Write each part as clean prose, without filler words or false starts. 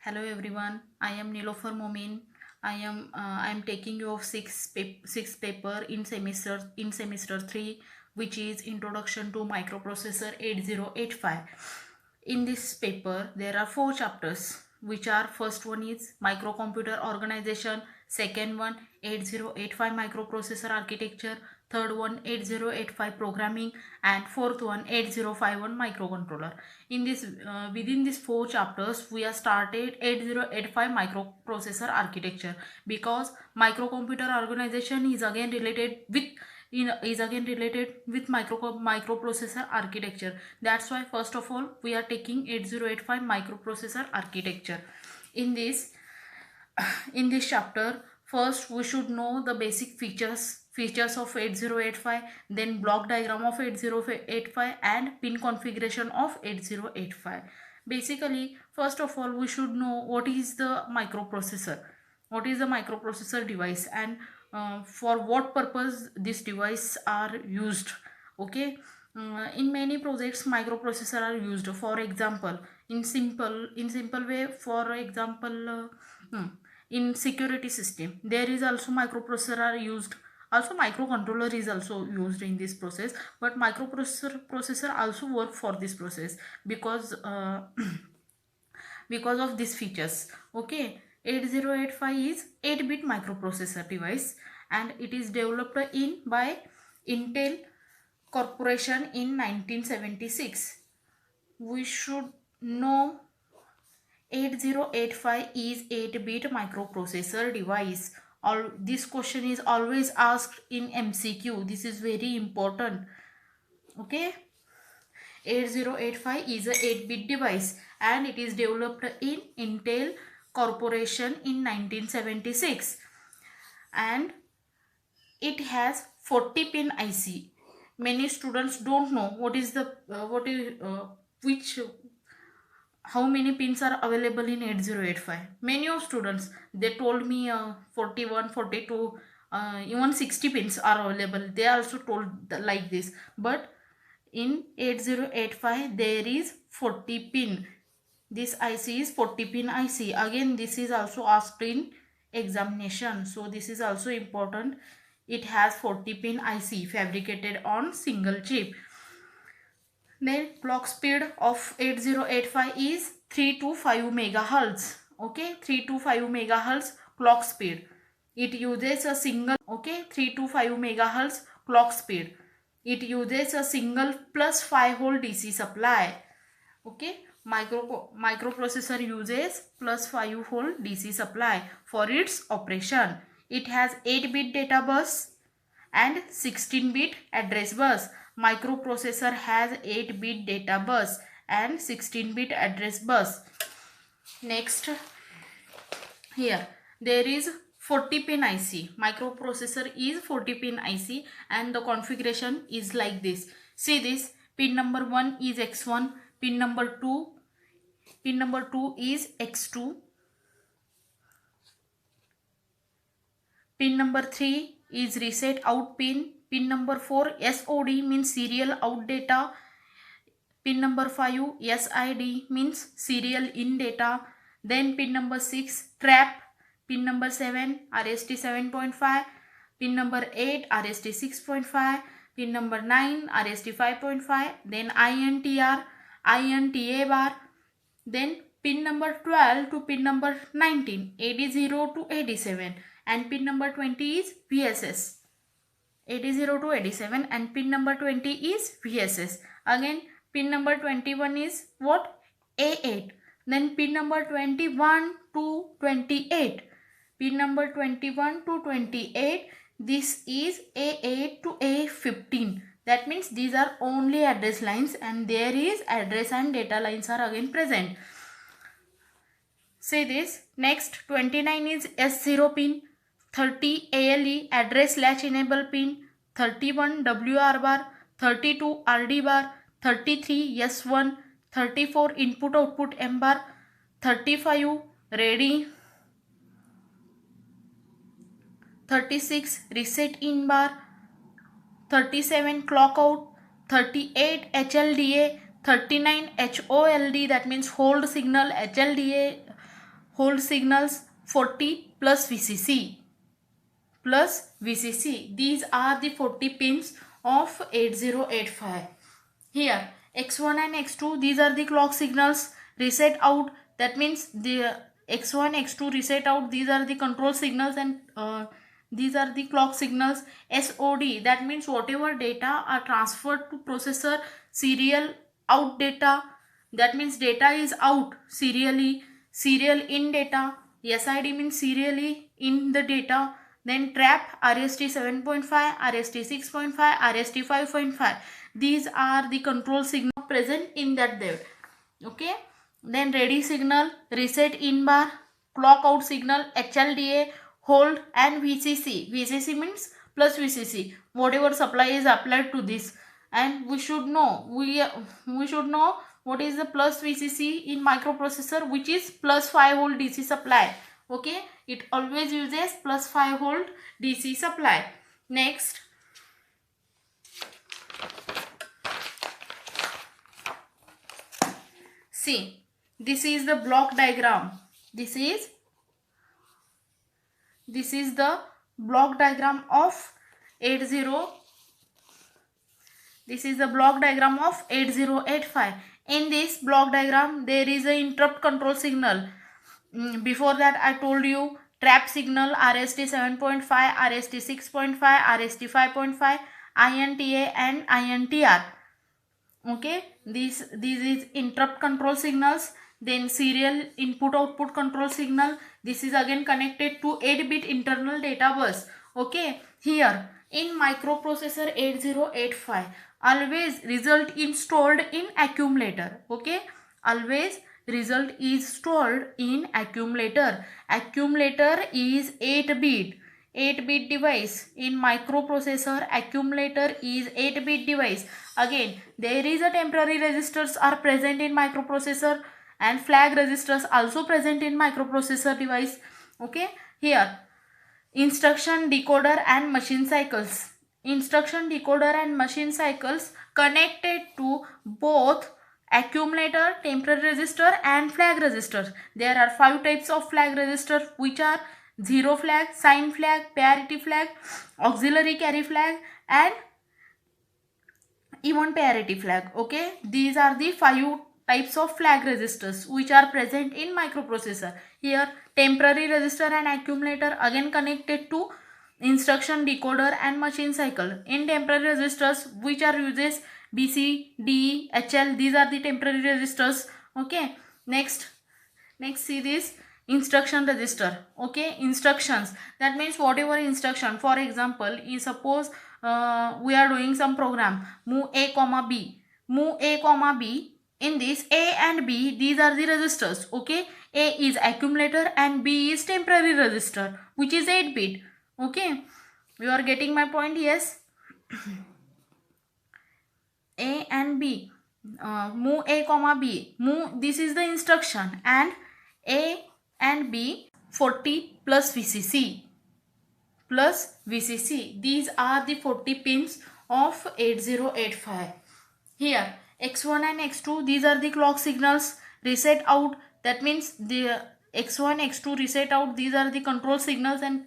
Hello everyone, I am Nilofer Momin. I am taking you of sixth paper in semester 3, which is Introduction to Microprocessor 8085. In this paper there are four chapters, which are: first one is microcomputer organization, second one 8085 microprocessor architecture, third one 8085 programming, and fourth one 8051 microcontroller. In this within these four chapters we have started 8085 microprocessor architecture, because microcomputer organization is again related with microprocessor architecture. That's why first of all we are taking 8085 microprocessor architecture. In this in this chapter, first we should know the basic features of 8085, then block diagram of 8085, and pin configuration of 8085. Basically, first of all we should know what is the microprocessor device, and for what purpose this device are used. Okay. In many projects microprocessor are used. For example, in simple way, for example, in security system there is also microprocessor are used. Also microcontroller is also used in this process, but microprocessor also work for this process, because because of these features. Okay. 8085 is 8-bit microprocessor device, and it is developed in by Intel Corporation in 1976. We should know 8085 is 8-bit microprocessor device. All this question is always asked in MCQ. This is very important. Okay. 8085 is a 8-bit device, and it is developed in Intel Corporation in 1976, and it has 40 pin IC. Many students don't know what is the what is which how many pins are available in 8085. Many of students, they told me 41, 42, even 60 pins are available. They also told like this, but in 8085 there is 40 pin. This IC is 40 pin IC. Again, this is also asked in examination, so this is also important. It has 40 pin IC fabricated on single chip. Then clock speed of 8085 is 3 to 5 megahertz. Okay, 3 to 5 megahertz clock speed. It uses a single 3 to 5 megahertz clock speed. It uses a single plus 5-volt DC supply. Okay, microprocessor uses plus 5-volt DC supply for its operation. It has 8-bit data bus and 16-bit address bus. Microprocessor has 8-bit data bus and 16-bit address bus. Next, here there is 40 pin IC. Microprocessor is 40 pin IC, and the configuration is like this. See this: pin number 1 is X1, pin number 2 is X2, pin number 3 is reset out pin, pin number 4 SOD means serial out data, pin number 5 SID means serial in data, then pin number 6 trap, pin number 7 RST 7.5, pin number 8 RST 6.5, pin number 9 RST 5.5, then INTR, INTA bar, then pin number 12 to pin number 19, AD0 to AD7, and pin number 20 is VSS. AD0 to AD7, and pin number 20 is VSS. Again, pin number 21 is what? A8. Then pin number 21 to 28. Pin number 21 to 28, this is A8 to A15. That means these are only address lines, and there is address and data lines are again present. Say this. Next, 29 is S0 pin, 30 ALE address latch enable pin, 31 WR bar, 32 RD bar, 33 S1, 34 input output M bar, 35 ready, 36 reset in bar, 37 clock out, 38 HLDA, 39 HOLD, that means hold signal HLDA, hold signals 40 plus VCC. These are the 40 pins of 8085. Here X1 and X2, these are the clock signals. Reset out, that means the X1 X2 reset out, these are the control signals, and these are the clock signals. SOD, that means whatever data are transferred to processor. Serial out data, that means data is out serially. Serial in data, SID means serially in the data. Then trap, RST 7.5, RST 6.5, RST 5.5. These are the control signals present in that there. Okay. Then ready signal, reset in bar, clock out signal, HLDA, hold, and VCC. VCC means plus VCC. Whatever supply is applied to this, and we should know what is the plus VCC in microprocessor, which is plus 5 volt DC supply. Okay, it always uses plus 5 volt DC supply. Next, see, this is the block diagram. This is the block diagram of 8085. In this block diagram, there is a interrupt control signal. Before that, I told you trap signal, RST 7.5, RST 6.5, RST 5.5, INTA and INTR. Okay, these is interrupt control signals. Then serial input output control signal. This is again connected to 8-bit internal data bus. Okay, here in microprocessor 8085, always result is stored in accumulator. Okay, always result is stored in accumulator. Accumulator is 8-bit device. In microprocessor, accumulator is 8-bit device. Again, there is a temporary registers are present in microprocessor, and flag registers also present in microprocessor device. Okay, here instruction decoder and machine cycles. Instruction decoder and machine cycles connected to both accumulator, temporary register, and flag registers. There are 5 types of flag registers, which are zero flag, sign flag, parity flag, auxiliary carry flag, and even parity flag. Okay, these are the 5 types of flag registers which are present in microprocessor. Here temporary register and accumulator again connected to instruction decoder and machine cycle. In temporary registers, which are uses BC, DE, HL, these are the temporary registers. Okay, next see this instruction register. Okay, instructions, that means whatever instruction, for example, is suppose we are doing some program, move A comma B. In this A and B, these are the registers. Okay, A is accumulator and B is temporary register, which is 8-bit. Okay, you are getting my point? Yes. A and B, move A comma B, move, this is the instruction, and A and B 40 plus VCC. These are the 40 pins of 8085. Here X1 and X2, these are the clock signals. Reset out, that means the X1 X2 reset out, these are the control signals, and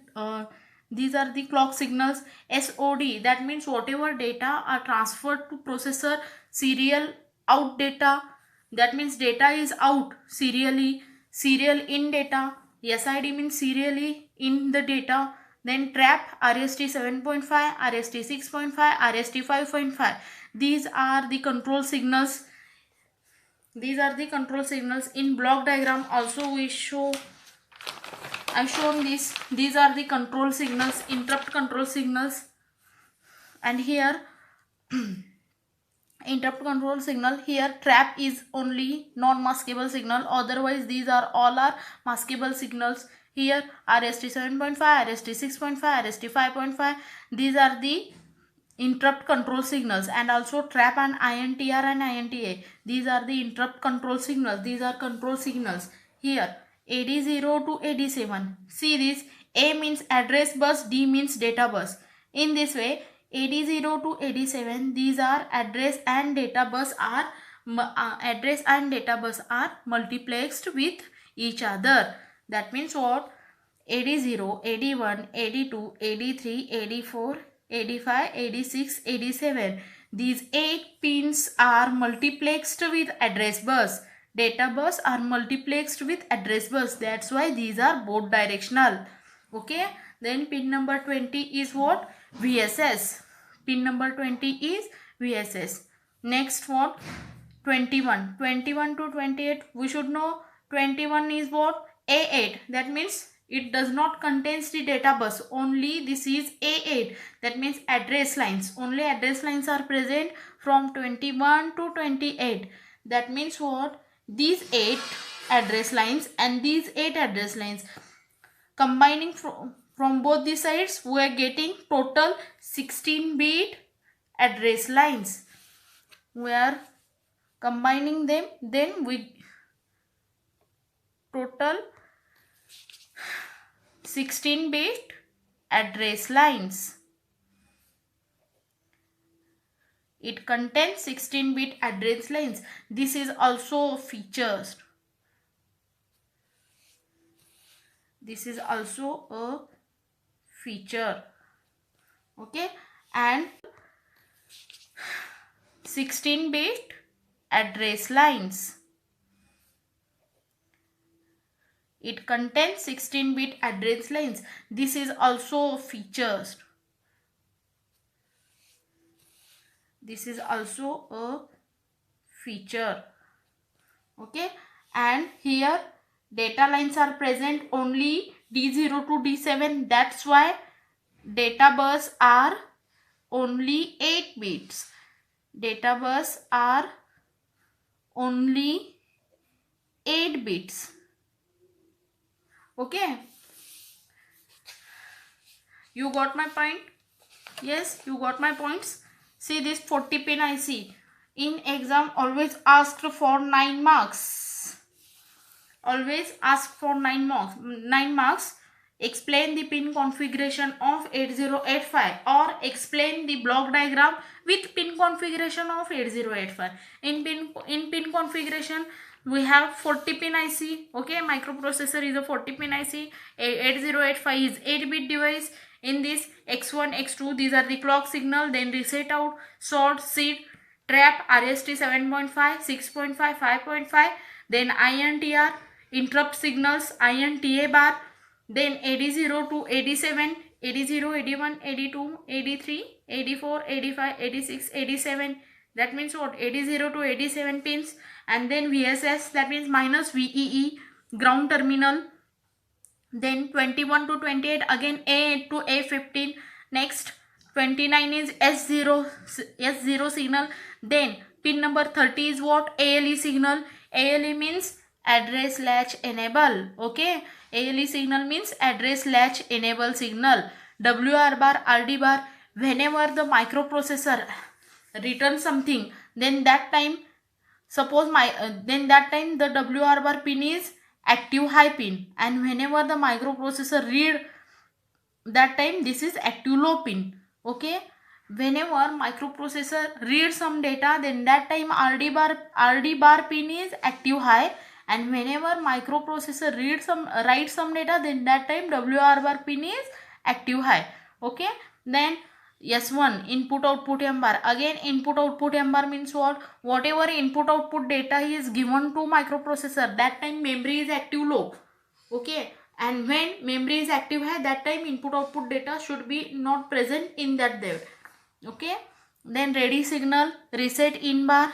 these are the clock signals. SOD, that means whatever data are transferred to processor. Serial out data, that means data is out serially. Serial in data, SID means serially in the data. Then trap, RST 7.5, RST 6.5, RST 5.5. These are the control signals. In block diagram also we show, I shown this. These are the control signals, interrupt control signals. And here interrupt control signal, here trap is only non-maskable signal, otherwise these are all are maskable signals. Here RST 7.5, RST 6.5, RST 5.5. These are the interrupt control signals. And also trap and INTR and INTA, these are the interrupt control signals. These are control signals. Here AD0 to AD7, see this, A means address bus, D means data bus. In this way, AD0 to AD7, these are address and data bus are multiplexed with each other. That means what? AD0, AD1, AD2, AD3, AD4, AD5, AD6, AD7. These 8 pins are multiplexed with address bus. Data bus are multiplexed with address bus. That's why these are both directional. Okay. Then pin number 20 is what? VSS. Pin number 20 is VSS. Next what? 21. 21 to 28. We should know 21 is what? A8. That means it does not contains the data bus. Only this is A8. That means address lines. Only address lines are present from 21 to 28. That means what? These 8 address lines and these 8 address lines. Combining from both the sides, we are getting total 16-bit address lines. We are combining them, then we total 16-bit address lines. It contains 16-bit address lines. This is also features. This is also a feature. Okay, and 16-bit address lines. It contains 16-bit address lines. This is also features. This is also a feature. Okay, and here data lines are present only D0 to D7. That's why data bus are only 8 bits. Data bus are only 8 bits. Okay, you got my point? Yes, you got my points. See this 40 pin IC. In exam always asked for 9 marks. Always ask for 9 marks. 9 marks. Explain the pin configuration of 8085 or explain the block diagram with pin configuration of 8085. In pin configuration we have 40 pin IC. Okay, microprocessor is a 40 pin IC. 8085 is 8-bit device. In this X1, X2, these are the clock signal, then reset out, sort, seed, trap, RST 7.5, 6.5, 5.5, then INTR, interrupt signals, INTA bar, then AD0 to AD7, AD0, AD1, AD2, AD3, AD4, AD5, AD6, AD7. That means what? AD0 to AD7 pins, and then VSS, that means minus VEE, ground terminal. Then 21 to 28 again A8 to A15. Next 29 is S0 signal. Then pin number 30 is what? ALE signal. ALE means address latch enable. Okay, ALE signal means address latch enable signal. WR bar, RD bar. Whenever the microprocessor returns something, then that time suppose the WR bar pin is active high pin, and whenever the microprocessor read, that time this is active low pin. Okay, whenever microprocessor reads some data, then that time RD bar pin is active high, and whenever microprocessor writes some data, then that time WR bar pin is active high. Okay, then S1 input output M bar. Again input output M bar means what? Whatever input output data is given to microprocessor, that time memory is active low. Okay, and when memory is active high, that time input output data should be not present in that there. Okay, then ready signal, reset in bar,